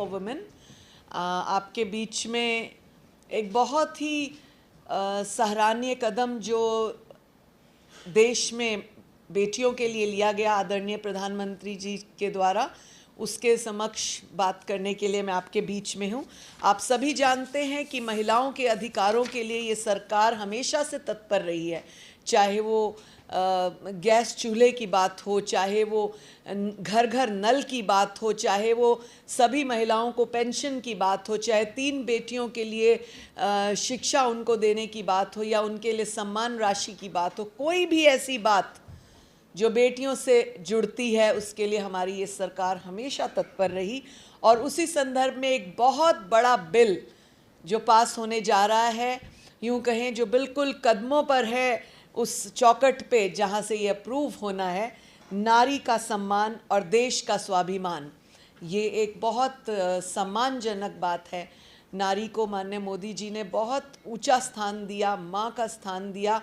For women. आपके बीच में एक बहुत ही सराहनीय कदम जो देश में बेटियों के लिए लिया गया आदरणीय प्रधानमंत्री जी के द्वारा, उसके समक्ष बात करने के लिए मैं आपके बीच में हूँ। आप सभी जानते हैं कि महिलाओं के अधिकारों के लिए ये सरकार हमेशा से तत्पर रही है, चाहे वो गैस चूल्हे की बात हो, चाहे वो घर घर नल की बात हो, चाहे वो सभी महिलाओं को पेंशन की बात हो, चाहे 3 बेटियों के लिए शिक्षा उनको देने की बात हो, या उनके लिए सम्मान राशि की बात हो। कोई भी ऐसी बात जो बेटियों से जुड़ती है उसके लिए हमारी ये सरकार हमेशा तत्पर रही। और उसी संदर्भ में एक बहुत बड़ा बिल जो पास होने जा रहा है, यूँ कहें जो बिल्कुल कदमों पर है उस चौखट पे जहाँ से ये अप्रूव होना है, नारी का सम्मान और देश का स्वाभिमान। ये एक बहुत सम्मानजनक बात है। नारी को माननीय मोदी जी ने बहुत ऊंचा स्थान दिया, माँ का स्थान दिया।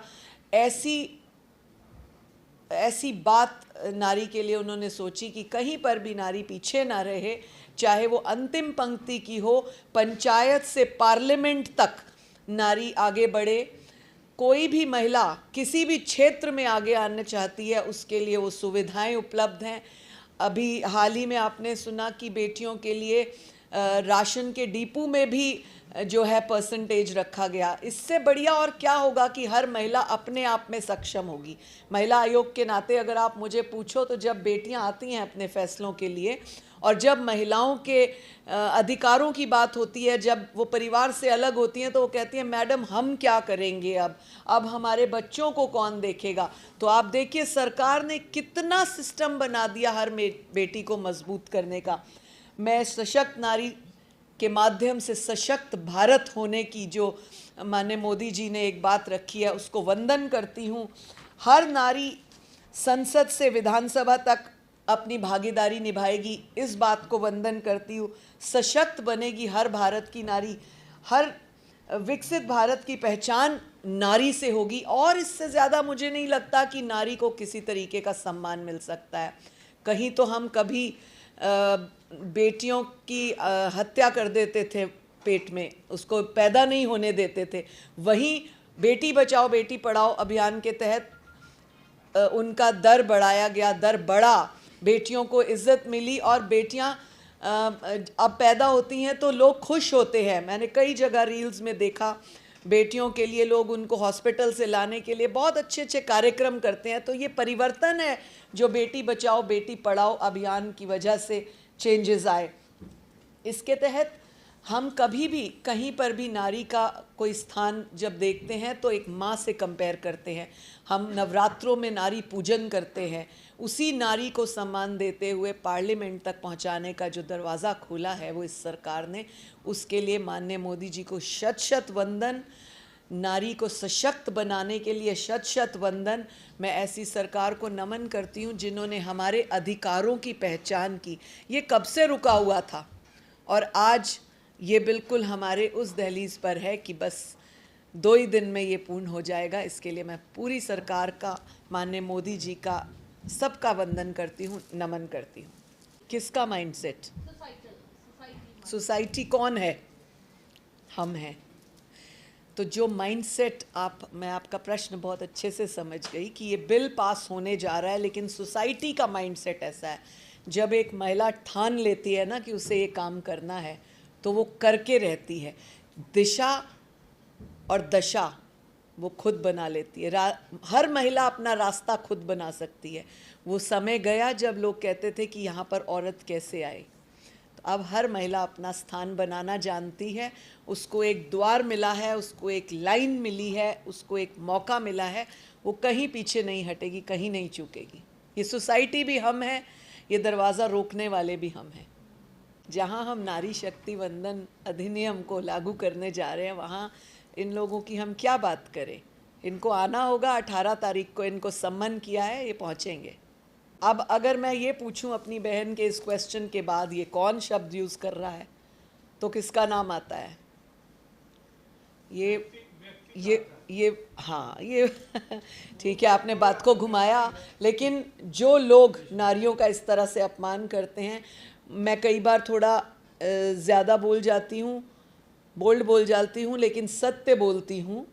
ऐसी बात नारी के लिए उन्होंने सोची कि कहीं पर भी नारी पीछे ना रहे, चाहे वो अंतिम पंक्ति की हो, पंचायत से पार्लियामेंट तक नारी आगे बढ़े। कोई भी महिला किसी भी क्षेत्र में आगे आना चाहती है, उसके लिए वो सुविधाएं उपलब्ध हैं। अभी हाल ही में आपने सुना कि बेटियों के लिए राशन के डिपो में भी जो है परसेंटेज रखा गया। इससे बढ़िया और क्या होगा कि हर महिला अपने आप में सक्षम होगी। महिला आयोग के नाते अगर आप मुझे पूछो तो जब बेटियां आती हैं अपने फैसलों के लिए और जब महिलाओं के अधिकारों की बात होती है, जब वो परिवार से अलग होती हैं तो वो कहती हैं मैडम हम क्या करेंगे, अब हमारे बच्चों को कौन देखेगा। तो आप देखिए सरकार ने कितना सिस्टम बना दिया हर बेटी को मजबूत करने का। मैं सशक्त नारी के माध्यम से सशक्त भारत होने की जो माननीय मोदी जी ने एक बात रखी है उसको वंदन करती हूँ। हर नारी संसद से विधानसभा तक अपनी भागीदारी निभाएगी, इस बात को वंदन करती हूँ। सशक्त बनेगी हर भारत की नारी, हर विकसित भारत की पहचान नारी से होगी। और इससे ज़्यादा मुझे नहीं लगता कि नारी को किसी तरीके का सम्मान मिल सकता है। कहीं तो हम कभी बेटियों की हत्या कर देते थे पेट में, उसको पैदा नहीं होने देते थे। वहीं बेटी बचाओ बेटी पढ़ाओ अभियान के तहत उनका दर बढ़ाया गया, दर बढ़ा, बेटियों को इज्जत मिली और बेटियां अब पैदा होती हैं तो लोग खुश होते हैं। मैंने कई जगह रील्स में देखा, बेटियों के लिए लोग उनको हॉस्पिटल से लाने के लिए बहुत अच्छे अच्छे कार्यक्रम करते हैं। तो ये परिवर्तन है जो बेटी बचाओ बेटी पढ़ाओ अभियान की वजह से चेंजेस आए। इसके तहत हम कभी भी कहीं पर भी नारी का कोई स्थान जब देखते हैं तो एक माँ से कंपेयर करते हैं। हम नवरात्रों में नारी पूजन करते हैं, उसी नारी को सम्मान देते हुए पार्लियामेंट तक पहुंचाने का जो दरवाज़ा खोला है वो इस सरकार ने, उसके लिए माननीय मोदी जी को शत शत वंदन। नारी को सशक्त बनाने के लिए शत शत वंदन। मैं ऐसी सरकार को नमन करती हूँ जिन्होंने हमारे अधिकारों की पहचान की। ये कब से रुका हुआ था और आज ये बिल्कुल हमारे उस दहलीज पर है कि बस 2 ही दिन में ये पूर्ण हो जाएगा। इसके लिए मैं पूरी सरकार का, माननीय मोदी जी का, सबका वंदन करती हूँ, नमन करती हूँ। किसका माइंडसेट? सोसाइटी कौन है? हम हैं। तो जो माइंडसेट मैं आपका प्रश्न बहुत अच्छे से समझ गई कि ये बिल पास होने जा रहा है, लेकिन सोसाइटी का माइंडसेट ऐसा है, जब एक महिला ठान लेती है ना कि उसे ये काम करना है तो वो करके रहती है। दिशा और दशा वो खुद बना लेती है। हर महिला अपना रास्ता खुद बना सकती है। वो समय गया जब लोग कहते थे कि यहाँ पर औरत कैसे आए। तो अब हर महिला अपना स्थान बनाना जानती है, उसको एक द्वार मिला है, उसको एक लाइन मिली है, उसको एक मौका मिला है। वो कहीं पीछे नहीं हटेगी, कहीं नहीं चूकेगी। ये सोसाइटी भी हम हैं, ये दरवाज़ा रोकने वाले भी हम हैं। जहाँ हम नारी शक्ति वंदन अधिनियम को लागू करने जा रहे हैं वहाँ इन लोगों की हम क्या बात करें। इनको आना होगा, 18 तारीख को इनको सम्मन किया है, ये पहुँचेंगे। अब अगर मैं ये पूछूं अपनी बहन के इस क्वेश्चन के बाद ये कौन शब्द यूज़ कर रहा है तो किसका नाम आता है? ये हाँ, ये ठीक है, आपने बात को घुमाया। लेकिन जो लोग नारियों का इस तरह से अपमान करते हैं, मैं कई बार थोड़ा ज़्यादा बोल जाती हूँ, बोल्ड बोल जाती हूँ, लेकिन सत्य बोलती हूँ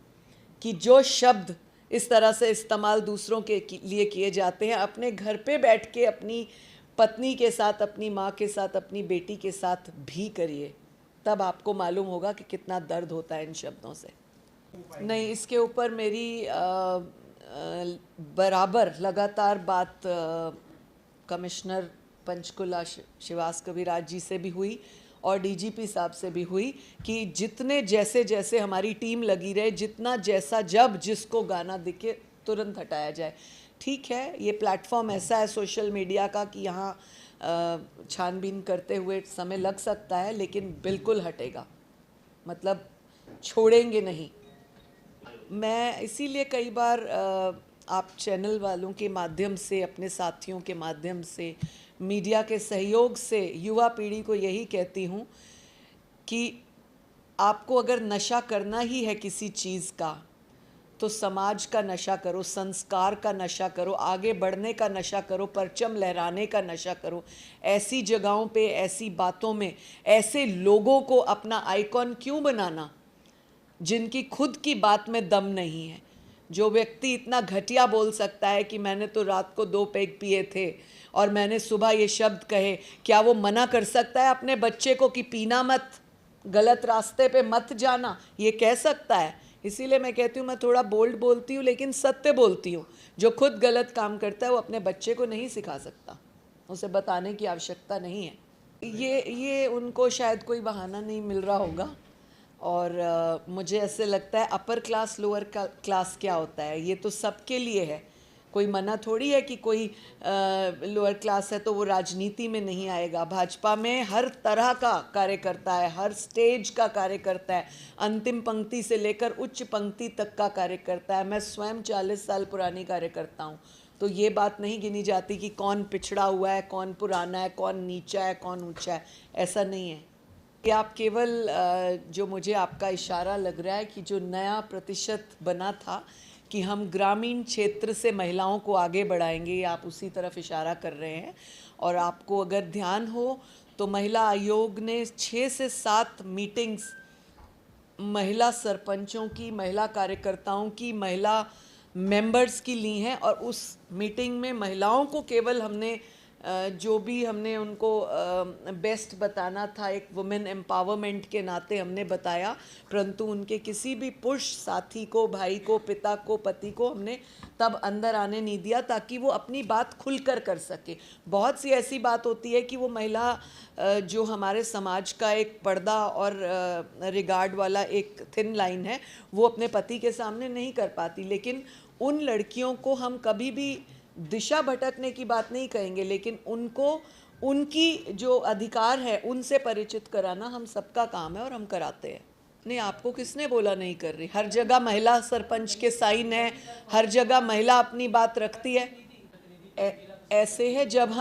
कि जो शब्द इस तरह से इस्तेमाल दूसरों के लिए किए जाते हैं, अपने घर पे बैठ के अपनी पत्नी के साथ, अपनी माँ के साथ, अपनी बेटी के साथ भी करिए, तब आपको मालूम होगा कि कितना दर्द होता है इन शब्दों से। नहीं, इसके ऊपर मेरी बराबर लगातार बात कमिश्नर पंचकुला शिवास कविराज जी से भी हुई और डीजीपी साहब से भी हुई कि जितने जैसे जैसे हमारी टीम लगी रहे, जितना जैसा जब जिसको गाना दिखे तुरंत हटाया जाए। ठीक है, ये प्लेटफॉर्म ऐसा है सोशल मीडिया का कि यहाँ छानबीन करते हुए समय लग सकता है, लेकिन बिल्कुल हटेगा, मतलब छोड़ेंगे नहीं। मैं इसीलिए कई बार आप चैनल वालों के माध्यम से, अपने साथियों के माध्यम से, मीडिया के सहयोग से युवा पीढ़ी को यही कहती हूँ कि आपको अगर नशा करना ही है किसी चीज़ का, तो समाज का नशा करो, संस्कार का नशा करो, आगे बढ़ने का नशा करो, परचम लहराने का नशा करो। ऐसी जगहों पे, ऐसी बातों में, ऐसे लोगों को अपना आइकॉन क्यों बनाना जिनकी खुद की बात में दम नहीं है। जो व्यक्ति इतना घटिया बोल सकता है कि मैंने तो रात को 2 पैग पिए थे और मैंने सुबह ये शब्द कहे, क्या वो मना कर सकता है अपने बच्चे को कि पीना मत, गलत रास्ते पे मत जाना? ये कह सकता है। इसीलिए मैं कहती हूँ, मैं थोड़ा बोल्ड बोलती हूँ, लेकिन सत्य बोलती हूँ। जो खुद गलत काम करता है वो अपने बच्चे को नहीं सिखा सकता, उसे बताने की आवश्यकता नहीं है। ये उनको शायद कोई बहाना नहीं मिल रहा होगा। और मुझे ऐसे लगता है अपर क्लास लोअर क्लास क्या होता है, ये तो सबके लिए है। कोई मना थोड़ी है कि कोई लोअर क्लास है तो वो राजनीति में नहीं आएगा। भाजपा में हर तरह का कार्यकर्ता है, हर स्टेज का कार्यकर्ता है, अंतिम पंक्ति से लेकर उच्च पंक्ति तक का कार्यकर्ता है। मैं स्वयं 40 साल पुरानी कार्यकर्ता हूँ, तो ये बात नहीं गिनी जाती कि कौन पिछड़ा हुआ है, कौन पुराना है, कौन नीचा है, कौन ऊंचा है। ऐसा नहीं है कि आप केवल जो मुझे आपका इशारा लग रहा है कि जो नया प्रतिशत बना था कि हम ग्रामीण क्षेत्र से महिलाओं को आगे बढ़ाएंगे, आप उसी तरफ इशारा कर रहे हैं। और आपको अगर ध्यान हो तो महिला आयोग ने 6 से 7 मीटिंग्स महिला सरपंचों की, महिला कार्यकर्ताओं की, महिला मेंबर्स की ली हैं। और उस मीटिंग में महिलाओं को केवल हमने जो भी हमने उनको बेस्ट बताना था, एक वुमेन एम्पावरमेंट के नाते हमने बताया, परंतु उनके किसी भी पुरुष साथी को, भाई को, पिता को, पति को हमने तब अंदर आने नहीं दिया ताकि वो अपनी बात खुलकर कर सके। बहुत सी ऐसी बात होती है कि वो महिला जो हमारे समाज का एक पर्दा और रिगार्ड वाला एक थिन लाइन है, वो अपने पति के सामने नहीं कर पाती। लेकिन उन लड़कियों को हम कभी भी दिशा भटकने की बात नहीं कहेंगे, लेकिन उनको उनकी जो अधिकार है उनसे परिचित कराना हम सबका काम है और हम कराते हैं। नहीं, आपको किसने बोला नहीं कर रही? हर जगह महिला सरपंच के साइन है, हर जगह महिला अपनी बात रखती है। ऐसे है, जब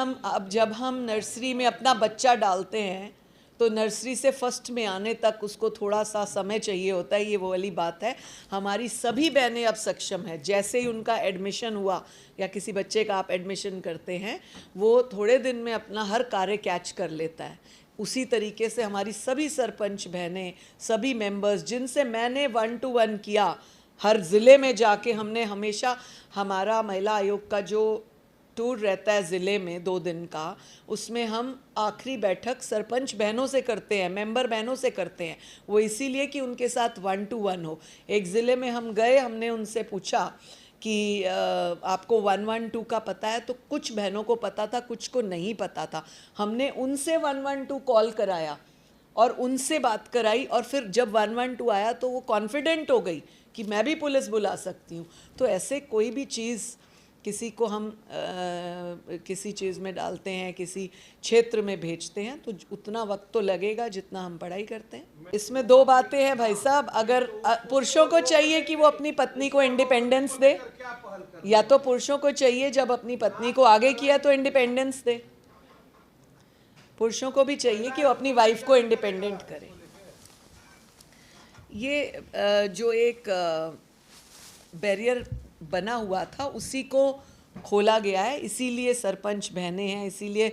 हम नर्सरी में अपना बच्चा डालते हैं तो नर्सरी से फर्स्ट में आने तक उसको थोड़ा सा समय चाहिए होता है। ये वो वाली बात है। हमारी सभी बहनें अब सक्षम है। जैसे ही उनका एडमिशन हुआ या किसी बच्चे का आप एडमिशन करते हैं, वो थोड़े दिन में अपना हर कार्य कैच कर लेता है। उसी तरीके से हमारी सभी सरपंच बहनें, सभी मेंबर्स जिनसे मैंने 1 to 1 किया, हर ज़िले में जाके हमने हमेशा, हमारा महिला आयोग का जो टूर रहता है ज़िले में 2 दिन का, उसमें हम आखिरी बैठक सरपंच बहनों से करते हैं, मेंबर बहनों से करते हैं। वो इसीलिए कि उनके साथ 1 to 1 हो। एक ज़िले में हम गए, हमने उनसे पूछा कि आपको 112 का पता है? तो कुछ बहनों को पता था, कुछ को नहीं पता था। हमने उनसे 112 कॉल कराया और उनसे बात कराई, और फिर जब 112 आया तो वो कॉन्फिडेंट हो गई कि मैं भी पुलिस बुला सकती हूँ। तो ऐसे कोई भी चीज़, किसी को हम किसी चीज़ में डालते हैं, किसी क्षेत्र में भेजते हैं, तो उतना वक्त तो लगेगा जितना हम पढ़ाई करते हैं। इसमें 2 बातें हैं भाई साहब। अगर पुरुषों को चाहिए कि वो अपनी पत्नी को इंडिपेंडेंस दे, या तो पुरुषों को चाहिए जब अपनी पत्नी को आगे किया तो इंडिपेंडेंस दे, पुरुषों को भी चाहिए कि वो अपनी वाइफ को इंडिपेंडेंट करें। ये जो एक बैरियर बना हुआ था उसी को खोला गया है। इसीलिए सरपंच बहनें हैं, इसीलिए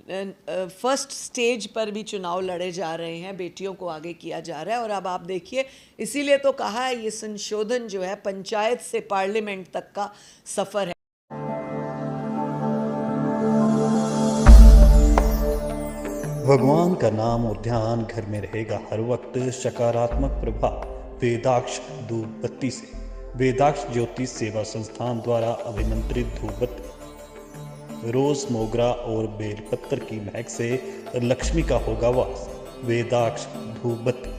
फर्स्ट स्टेज पर भी चुनाव लड़े जा रहे हैं, बेटियों को आगे किया जा रहा है। और अब आप देखिए, इसीलिए तो कहा है ये संशोधन जो है पंचायत से पार्लियामेंट तक का सफ़र है। भगवान का नाम और ध्यान घर में रहेगा हर वक्त, सकारात्मक प्रभाव वेदाक्ष धूप बत्ती से। वेदाक्ष ज्योतिष सेवा संस्थान द्वारा अभिमंत्रित धूप बत्ती रोज, मोगरा और बेलपत्र की महक से लक्ष्मी का होगा वास। वेदाक्ष धूप बत्ती